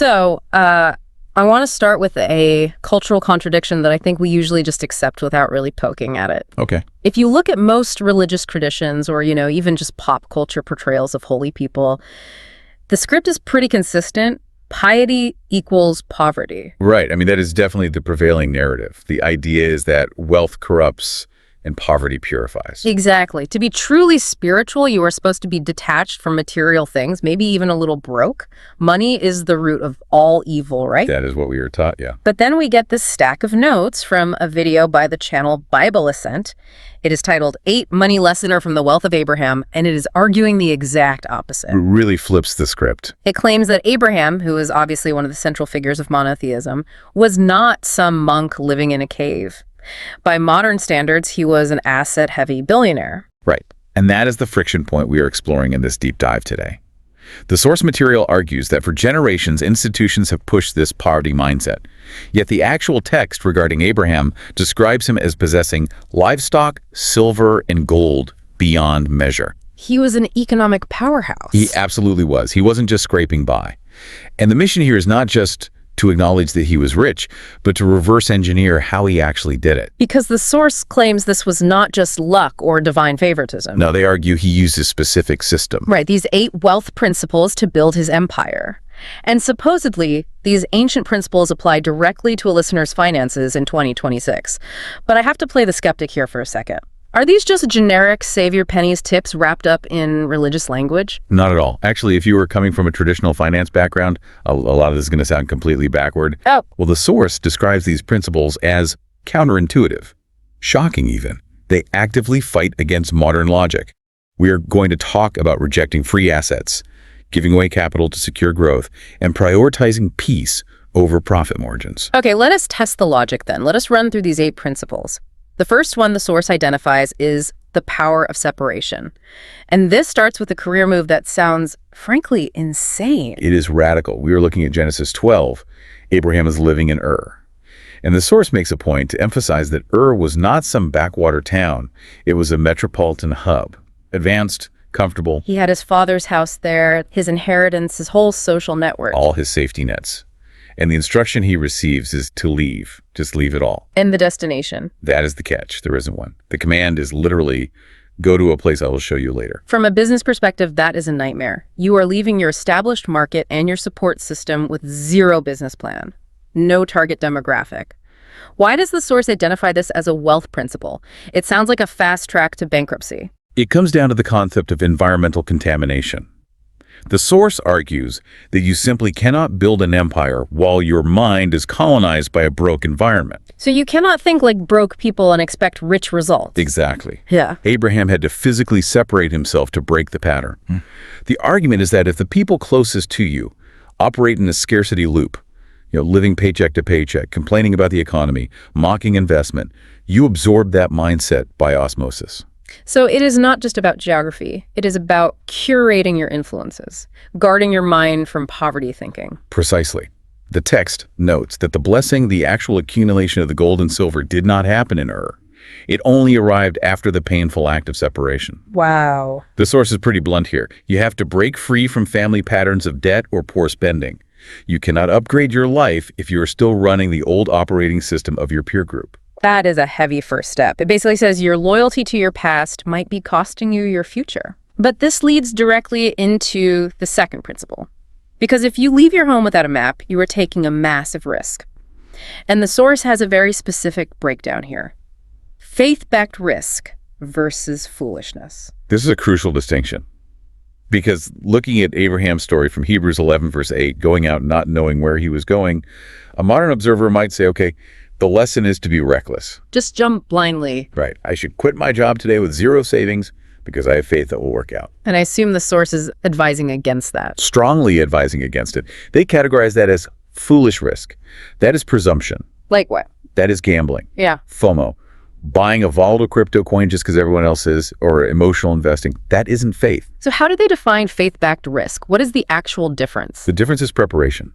So, I want to start with a cultural contradiction that I think we usually just accept without really poking at it. Okay. If you look at most religious traditions or, even just pop culture portrayals of holy people, the script is pretty consistent. Piety equals poverty. Right. I mean, that is definitely the prevailing narrative. The idea is that wealth corrupts and poverty purifies. Exactly. To be truly spiritual, you are supposed to be detached from material things, maybe even a little broke. Money is the root of all evil, right? That is what we were taught, yeah. But then we get this stack of notes from a video by the channel Bible Ascent. It is titled 8 Money Lessoner from the Wealth of Abraham, and it is arguing the exact opposite. It really flips the script. It claims that Abraham, who is obviously one of the central figures of monotheism, was not some monk living in a cave. By modern standards, he was an asset-heavy billionaire. Right. And that is the friction point we are exploring in this deep dive today. The source material argues that for generations, institutions have pushed this poverty mindset. Yet the actual text regarding Abraham describes him as possessing livestock, silver, and gold beyond measure. He was an economic powerhouse. He absolutely was. He wasn't just scraping by. And the mission here is not just to acknowledge that he was rich, but to reverse engineer how he actually did it. Because the source claims this was not just luck or divine favoritism. No, they argue he used a specific system. Right, these 8 wealth principles to build his empire. And supposedly, these ancient principles apply directly to a listener's finances in 2026. But I have to play the skeptic here for a second. Are these just generic save your pennies tips wrapped up in religious language? Not at all. Actually, if you were coming from a traditional finance background, a lot of this is going to sound completely backward. Oh. Well, the source describes these principles as counterintuitive, shocking even. They actively fight against modern logic. We are going to talk about rejecting free assets, giving away capital to secure growth, and prioritizing peace over profit margins. Okay, let us test the logic then. Let us run through these 8 principles. The first one the source identifies is the power of separation. And this starts with a career move that sounds, frankly, insane. It is radical. We are looking at Genesis 12. Abraham is living in Ur. And the source makes a point to emphasize that Ur was not some backwater town. It was a metropolitan hub. Advanced, comfortable. He had his father's house there, his inheritance, his whole social network. All his safety nets. And the instruction he receives is to leave. Just leave it all. And the destination. That is the catch. There isn't one. The command is literally, go to a place I will show you later. From a business perspective, that is a nightmare. You are leaving your established market and your support system with zero business plan. No target demographic. Why does the source identify this as a wealth principle? It sounds like a fast track to bankruptcy. It comes down to the concept of environmental contamination. The source argues that you simply cannot build an empire while your mind is colonized by a broke environment. So you cannot think like broke people and expect rich results. Exactly. Yeah. Abraham had to physically separate himself to break the pattern. The argument is that if the people closest to you operate in a scarcity loop, living paycheck to paycheck, complaining about the economy, mocking investment, you absorb that mindset by osmosis. So it is not just about geography. It is about curating your influences, guarding your mind from poverty thinking. Precisely. The text notes that the blessing, the actual accumulation of the gold and silver, did not happen in Ur. It only arrived after the painful act of separation. Wow. The source is pretty blunt here. You have to break free from family patterns of debt or poor spending. You cannot upgrade your life if you are still running the old operating system of your peer group. That is a heavy first step. It basically says your loyalty to your past might be costing you your future. But this leads directly into the second principle. Because if you leave your home without a map, you are taking a massive risk. And the source has a very specific breakdown here. Faith-backed risk versus foolishness. This is a crucial distinction. Because looking at Abraham's story from Hebrews 11, verse 8, going out not knowing where he was going, a modern observer might say, okay, the lesson is to be reckless. Just jump blindly. Right. I should quit my job today with zero savings because I have faith that will work out. And I assume the source is advising against that. Strongly advising against it. They categorize that as foolish risk. That is presumption. Like what? That is gambling. Yeah. FOMO. Buying a volatile crypto coin just because everyone else is, or emotional investing. That isn't faith. So how do they define faith-backed risk? What is the actual difference? The difference is preparation.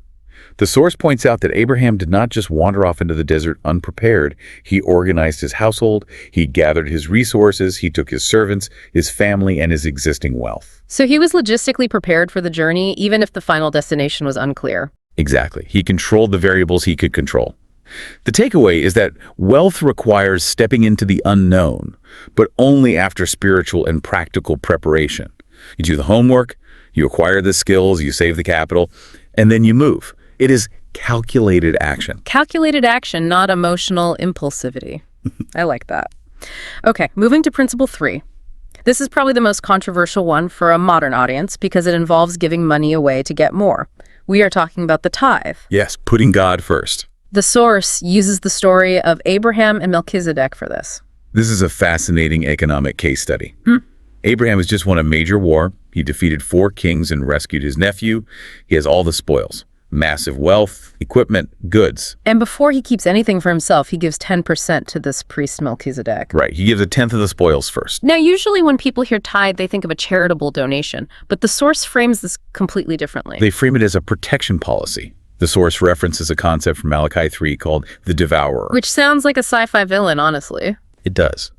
The source points out that Abraham did not just wander off into the desert unprepared. He organized his household, he gathered his resources, he took his servants, his family, and his existing wealth. So he was logistically prepared for the journey, even if the final destination was unclear. Exactly. He controlled the variables he could control. The takeaway is that wealth requires stepping into the unknown, but only after spiritual and practical preparation. You do the homework, you acquire the skills, you save the capital, and then you move. It is calculated action. Calculated action, not emotional impulsivity. I like that. Okay, moving to principle 3. This is probably the most controversial one for a modern audience because it involves giving money away to get more. We are talking about the tithe. Yes, putting God first. The source uses the story of Abraham and Melchizedek for this. This is a fascinating economic case study. Abraham has just won a major war. He defeated 4 kings and rescued his nephew. He has all the spoils. Massive wealth, equipment, goods. And before he keeps anything for himself, he gives 10% to this priest Melchizedek. Right, he gives 1/10 of the spoils first. Now, usually when people hear tithe, they think of a charitable donation, but the source frames this completely differently. They frame it as a protection policy. The source references a concept from Malachi 3 called the devourer. Which sounds like a sci-fi villain, honestly. It does.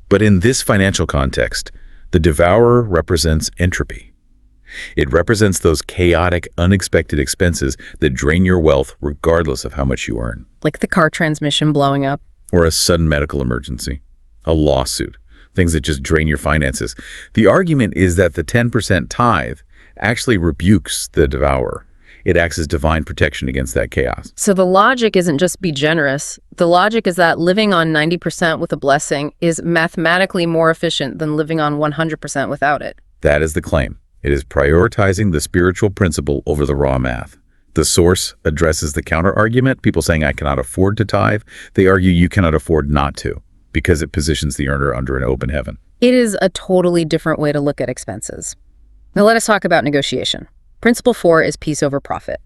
But in this financial context, the devourer represents entropy. It represents those chaotic, unexpected expenses that drain your wealth regardless of how much you earn. Like the car transmission blowing up. Or a sudden medical emergency, a lawsuit, things that just drain your finances. The argument is that the 10% tithe actually rebukes the devourer. It acts as divine protection against that chaos. So the logic isn't just be generous. The logic is that living on 90% with a blessing is mathematically more efficient than living on 100% without it. That is the claim. It is prioritizing the spiritual principle over the raw math. The source addresses the counter-argument, people saying I cannot afford to tithe. They argue you cannot afford not to, because it positions the earner under an open heaven. It is a totally different way to look at expenses. Now let us talk about negotiation. Principle 4 is peace over profit.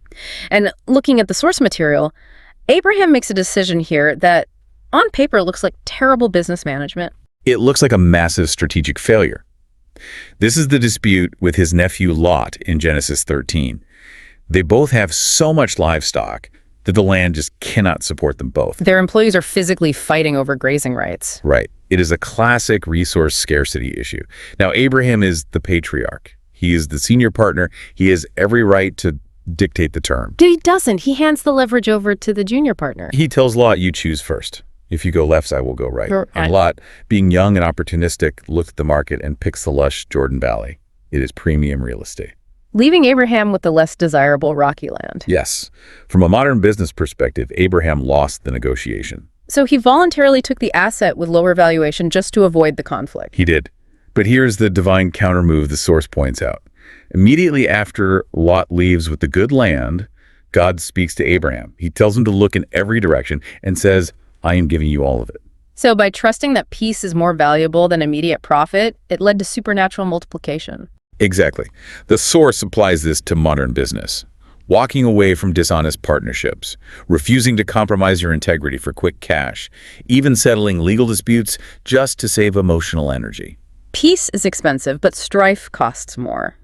And looking at the source material, Abraham makes a decision here that on paper looks like terrible business management. It looks like a massive strategic failure. This is the dispute with his nephew Lot in Genesis 13. They both have so much livestock that the land just cannot support them both. Their employees are physically fighting over grazing rights. Right. It is a classic resource scarcity issue. Now, Abraham is the patriarch. He is the senior partner. He has every right to dictate the terms. But he doesn't. He hands the leverage over to the junior partner. He tells Lot, you choose first. If you go left, I will go right. Right. And Lot, being young and opportunistic, looks at the market and picks the lush Jordan Valley. It is premium real estate. Leaving Abraham with the less desirable rocky land. Yes. From a modern business perspective, Abraham lost the negotiation. So he voluntarily took the asset with lower valuation just to avoid the conflict. He did. But here's the divine countermove the source points out. Immediately after Lot leaves with the good land, God speaks to Abraham. He tells him to look in every direction and says, I am giving you all of it. So by trusting that peace is more valuable than immediate profit, it led to supernatural multiplication. Exactly. The source applies this to modern business. Walking away from dishonest partnerships, refusing to compromise your integrity for quick cash, even settling legal disputes just to save emotional energy. Peace is expensive, but strife costs more.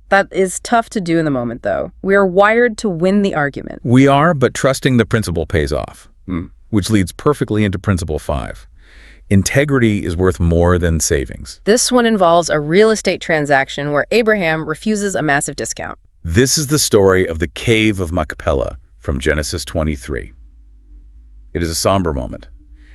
That is tough to do in the moment, though. We are wired to win the argument. We are, but trusting the principle pays off, which leads perfectly into principle 5. Integrity is worth more than savings. This one involves a real estate transaction where Abraham refuses a massive discount. This is the story of the Cave of Machpelah from Genesis 23. It is a somber moment.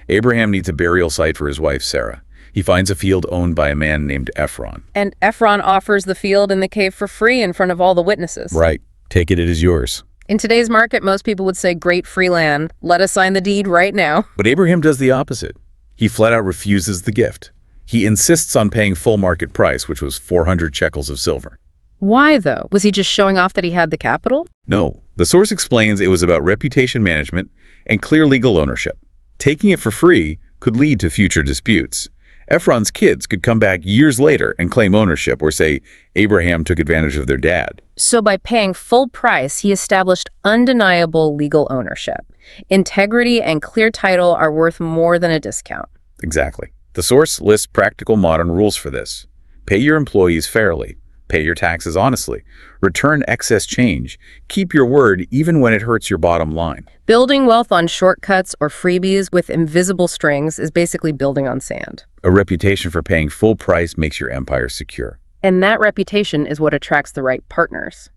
Abraham needs a burial site for his wife Sarah. He finds a field owned by a man named Ephron. And Ephron offers the field and the cave for free in front of all the witnesses. Right. Take it, it is yours. In today's market, most people would say, great free land. Let us sign the deed right now. But Abraham does the opposite. He flat out refuses the gift. He insists on paying full market price, which was 400 shekels of silver. Why, though? Was he just showing off that he had the capital? No. The source explains it was about reputation management and clear legal ownership. Taking it for free could lead to future disputes. Ephron's kids could come back years later and claim ownership or say Abraham took advantage of their dad. So by paying full price, he established undeniable legal ownership. Integrity and clear title are worth more than a discount. Exactly. The source lists practical modern rules for this. Pay your employees fairly. Pay your taxes honestly. Return excess change. Keep your word even when it hurts your bottom line. Building wealth on shortcuts or freebies with invisible strings is basically building on sand. A reputation for paying full price makes your empire secure. And that reputation is what attracts the right partners.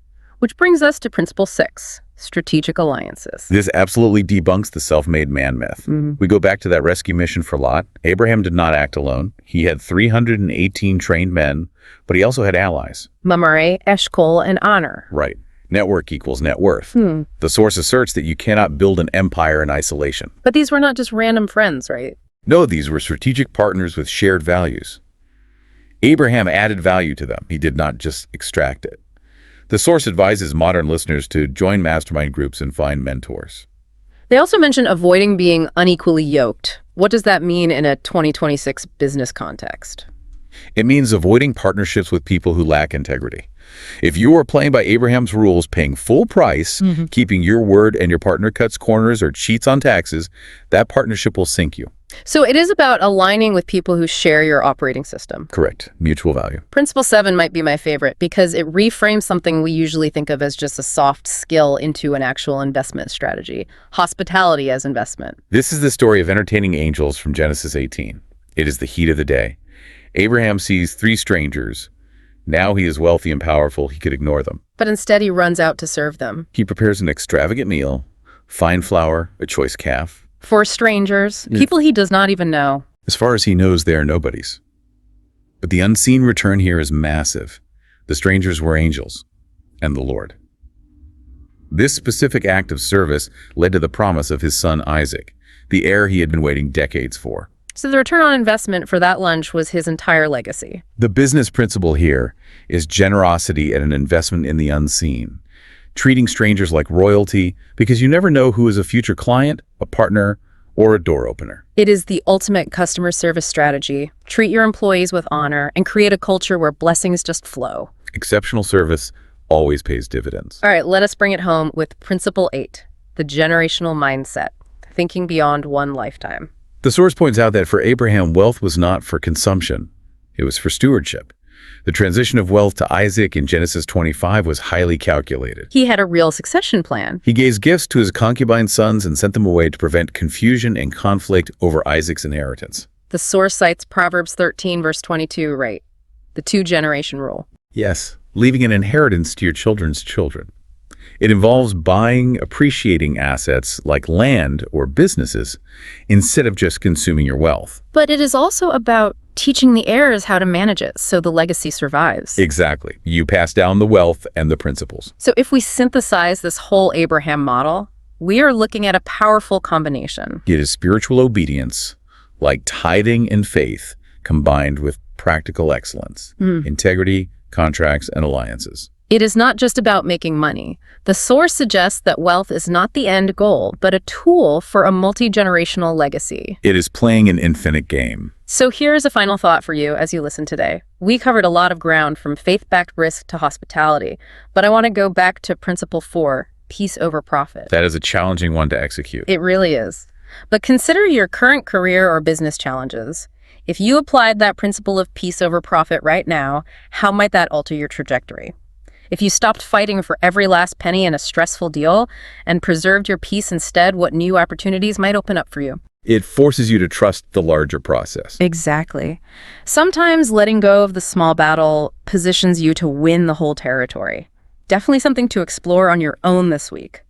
Which brings us to Principle 6, strategic alliances. This absolutely debunks the self-made man myth. We go back to that rescue mission for Lot. Abraham did not act alone. He had 318 trained men, but he also had allies. Mamre, Eshkol, and Honor. Right. Network equals net worth. The source asserts that you cannot build an empire in isolation. But these were not just random friends, right? No, these were strategic partners with shared values. Abraham added value to them. He did not just extract it. The source advises modern listeners to join mastermind groups and find mentors. They also mention avoiding being unequally yoked. What does that mean in a 2026 business context? It means avoiding partnerships with people who lack integrity. If you are playing by Abraham's rules, paying full price, keeping your word, and your partner cuts corners or cheats on taxes, that partnership will sink you. So it is about aligning with people who share your operating system. Correct. Mutual value. Principle 7 might be my favorite because it reframes something we usually think of as just a soft skill into an actual investment strategy. Hospitality as investment. This is the story of entertaining angels from Genesis 18. It is the heat of the day. Abraham sees 3 strangers. Now he is wealthy and powerful, he could ignore them. But instead he runs out to serve them. He prepares an extravagant meal, fine flour, a choice calf. For strangers, people he does not even know. As far as he knows, they are nobodies. But the unseen return here is massive. The strangers were angels, and the Lord. This specific act of service led to the promise of his son Isaac, the heir he had been waiting decades for. So the return on investment for that lunch was his entire legacy. The business principle here is generosity and an investment in the unseen. Treating strangers like royalty because you never know who is a future client, a partner, or a door opener. It is the ultimate customer service strategy. Treat your employees with honor and create a culture where blessings just flow. Exceptional service always pays dividends. All right, let us bring it home with Principle 8, the generational mindset, thinking beyond one lifetime. The source points out that for Abraham, wealth was not for consumption. It was for stewardship. The transition of wealth to Isaac in Genesis 25 was highly calculated. He had a real succession plan. He gave gifts to his concubine sons and sent them away to prevent confusion and conflict over Isaac's inheritance. The source cites Proverbs 13, verse 22, right? The 2-generation rule. Yes, leaving an inheritance to your children's children. It involves buying, appreciating assets like land or businesses instead of just consuming your wealth. But it is also about teaching the heirs how to manage it so the legacy survives. Exactly. You pass down the wealth and the principles. So if we synthesize this whole Abraham model, we are looking at a powerful combination. It is spiritual obedience, like tithing and faith, combined with practical excellence, integrity, contracts, and alliances. It is not just about making money. The source suggests that wealth is not the end goal, but a tool for a multi-generational legacy. It is playing an infinite game. So here's a final thought for you as you listen today. We covered a lot of ground from faith-backed risk to hospitality, but I want to go back to Principle 4, peace over profit. That is a challenging one to execute. It really is. But consider your current career or business challenges. If you applied that principle of peace over profit right now, how might that alter your trajectory? If you stopped fighting for every last penny in a stressful deal and preserved your peace instead, what new opportunities might open up for you? It forces you to trust the larger process. Exactly. Sometimes letting go of the small battle positions you to win the whole territory. Definitely something to explore on your own this week.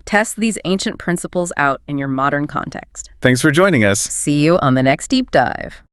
Test these ancient principles out in your modern context. Thanks for joining us. See you on the next deep dive.